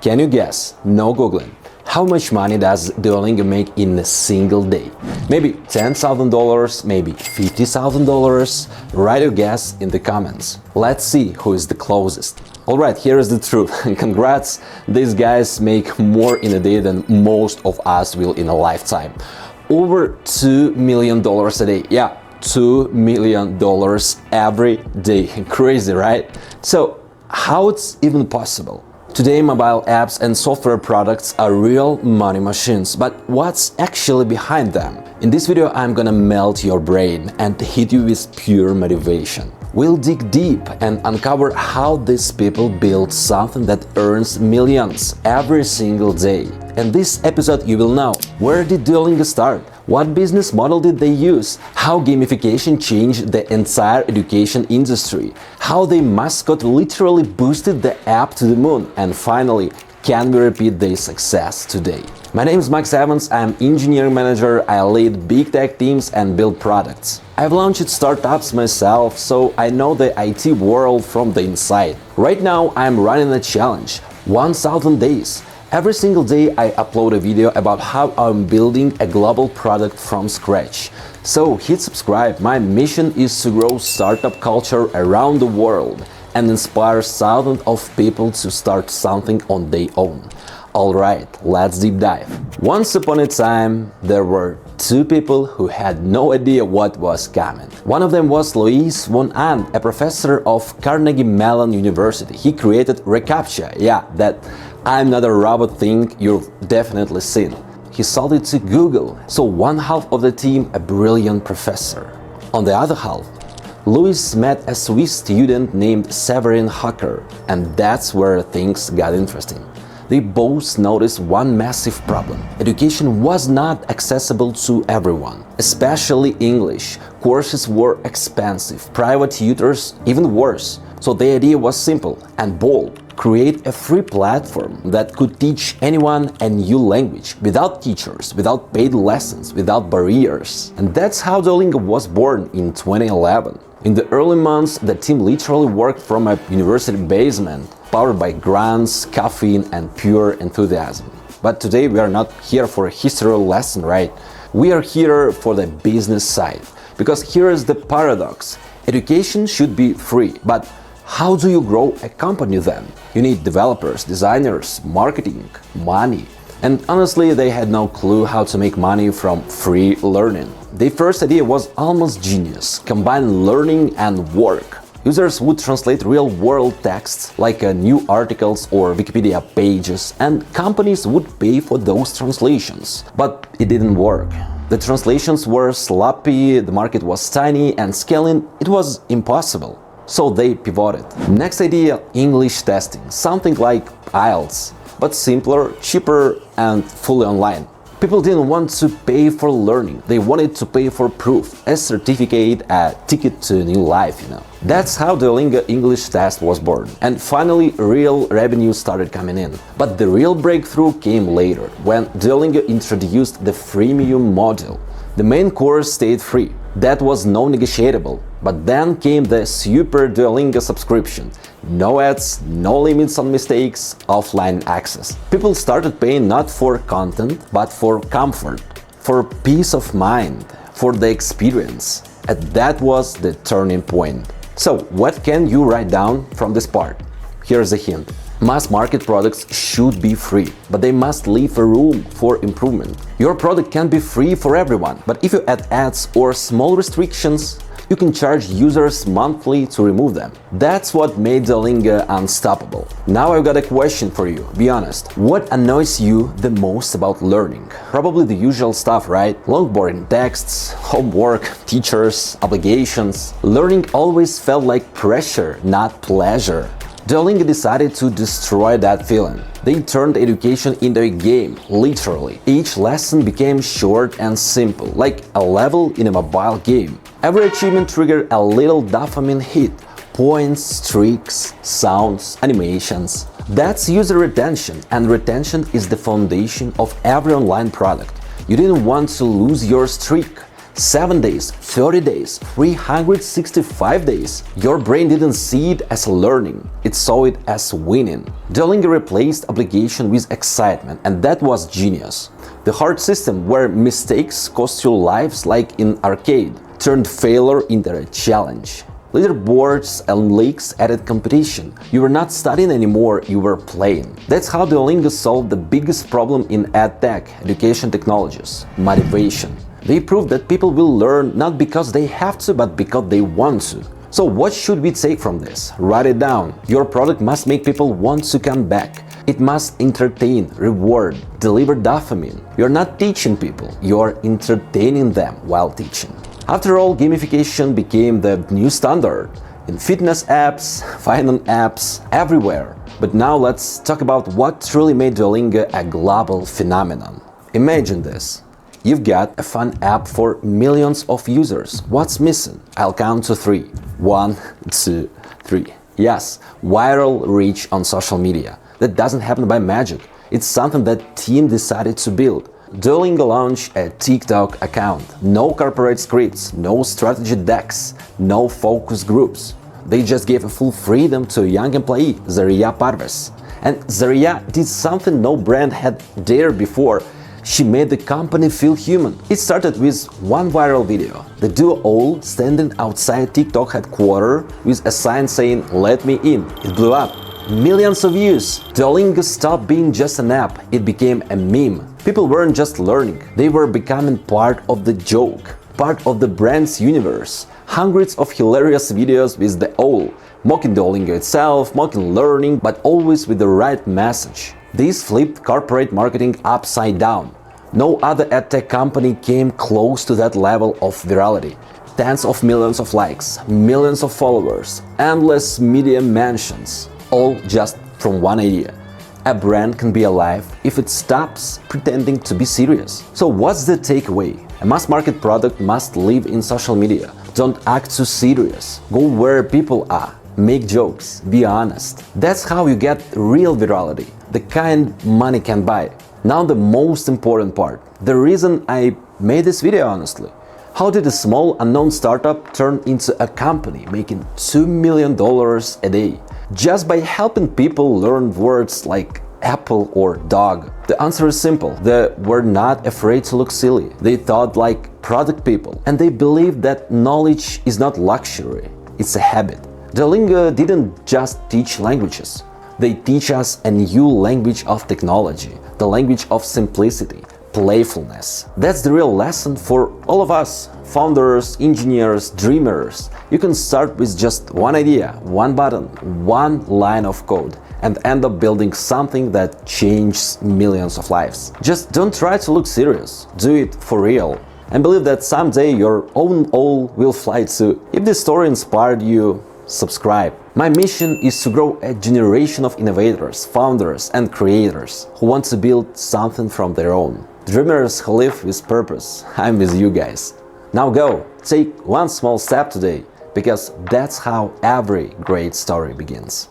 Can you guess? No googling. How much money does Duolingo make in a single day? Maybe $10,000, maybe $50,000? Write your guess in the comments. Let's see who is the closest. Alright, here is the truth. Congrats, these guys make more in a day than most of us will in a lifetime. Over $2 million a day. Yeah, $2 million every day. Crazy, right? So, how it's even possible? Today, mobile apps and software products are real money machines, but what's actually behind them? In this video, I'm gonna melt your brain and hit you with pure motivation. We'll dig deep and uncover how these people build something that earns millions every single day. In this episode, you will know: where did Duolingo start? What business model did they use? How gamification changed the entire education industry? How their mascot literally boosted the app to the moon? And finally, can we repeat their success today? My name is Max Evans, I'm engineering manager, I lead big tech teams and build products. I've launched startups myself, so I know the IT world from the inside. Right now, I'm running a challenge, 1000 days. Every single day I upload a video about how I'm building a global product from scratch. So hit subscribe. My mission is to grow startup culture around the world and inspire thousands of people to start something on their own. Alright, let's deep dive. Once upon a time, there were two people who had no idea what was coming. One of them was Luis von Ahn, a professor of Carnegie Mellon University. He created reCAPTCHA, yeah, that I'm not a robot thing you've definitely seen. He sold it to Google, so one half of the team a brilliant professor. On the other half, Luis met a Swiss student named Severin Hocker, and that's where things got interesting. They both noticed one massive problem. Education was not accessible to everyone, especially English. Courses were expensive, private tutors even worse. So the idea was simple and bold: create a free platform that could teach anyone a new language, without teachers, without paid lessons, without barriers. And that's how Duolingo was born in 2011. In the early months, the team literally worked from a university basement, powered by grants, caffeine, and pure enthusiasm. But today we are not here for a history lesson, right? We are here for the business side. Because here is the paradox. Education should be free, but how do you grow a company then? You need developers, designers, marketing, money. And honestly, they had no clue how to make money from free learning. Their first idea was almost genius: combine learning and work. Users would translate real-world texts like new articles or Wikipedia pages, and companies would pay for those translations. But it didn't work. The translations were sloppy, the market was tiny, and scaling it was impossible. So they pivoted. Next idea: English testing, something like IELTS, but simpler, cheaper, and fully online. People didn't want to pay for learning, they wanted to pay for proof, a certificate, a ticket to a new life, That's how the Duolingo English test was born. And finally, real revenue started coming in. But the real breakthrough came later, when Duolingo introduced the freemium module. The main course stayed free. That was non-negotiable. But then came the Super Duolingo subscription. No ads, no limits on mistakes, offline access. People started paying not for content, but for comfort, for peace of mind, for the experience. And that was the turning point. So, what can you write down from this part? Here's a hint. Mass market products should be free, but they must leave a room for improvement. Your product can be free for everyone, but if you add ads or small restrictions, you can charge users monthly to remove them. That's what made Duolingo unstoppable. Now I've got a question for you. Be honest. What annoys you the most about learning? Probably the usual stuff, right? Long boring texts, homework, teachers, obligations. Learning always felt like pressure, not pleasure. Duolingo decided to destroy that feeling. They turned education into a game, literally. Each lesson became short and simple, like a level in a mobile game. Every achievement triggered a little dopamine hit: points, streaks, sounds, animations. That's user retention, and retention is the foundation of every online product. You didn't want to lose your streak. 7 days, 30 days, 365 days. Your brain didn't see it as learning, it saw it as winning. Duolingo replaced obligation with excitement, and that was genius. The hard system where mistakes cost you lives like in arcade turned failure into a challenge. Leaderboards and leagues added competition. You were not studying anymore, you were playing. That's how Duolingo solved the biggest problem in edtech, education technologies: motivation. They proved that people will learn not because they have to, but because they want to. So what should we take from this? Write it down. Your product must make people want to come back. It must entertain, reward, deliver dopamine. You're not teaching people, you're entertaining them while teaching. After all, gamification became the new standard in fitness apps, finance apps, everywhere. But now let's talk about what truly made Duolingo a global phenomenon. Imagine this. You've got a fun app for millions of users. What's missing? I'll count to 3. 1, 2, 3. Yes, viral reach on social media. That doesn't happen by magic. It's something that team decided to build. Duolingo launched a TikTok account. No corporate scripts, no strategy decks, no focus groups. They just gave a full freedom to a young employee, Zarya Parves. And Zarya did something no brand had dared before. She made the company feel human. It started with one viral video. The duo all standing outside TikTok headquarters with a sign saying, "Let me in." It blew up. Millions of views. Duolingo stopped being just an app, it became a meme. People weren't just learning, they were becoming part of the joke, part of the brand's universe. Hundreds of hilarious videos with the owl, mocking Duolingo itself, mocking learning, but always with the right message. This flipped corporate marketing upside down. No other edtech company came close to that level of virality. Tens of millions of likes, millions of followers, endless media mentions. All just from one idea. A brand can be alive if it stops pretending to be serious. So what's the takeaway? A mass market product must live in social media. Don't act too serious. Go where people are. Make jokes. Be honest. That's how you get real virality. The kind money can buy. Now the most important part. The reason I made this video, honestly. How did a small unknown startup turn into a company making $2 million a day? Just by helping people learn words like apple or dog. The answer is simple. They were not afraid to look silly. They thought like product people. And they believed that knowledge is not luxury, it's a habit. Duolingo didn't just teach languages. They teach us a new language of technology, the language of simplicity, playfulness. That's the real lesson for all of us, founders, engineers, dreamers. You can start with just one idea, one button, one line of code, and end up building something that changes millions of lives. Just don't try to look serious, do it for real. And believe that someday your own owl will fly too. If this story inspired you, subscribe. My mission is to grow a generation of innovators, founders, and creators who want to build something from their own. Dreamers who live with purpose. I'm with you guys. Now go, take one small step today, because that's how every great story begins.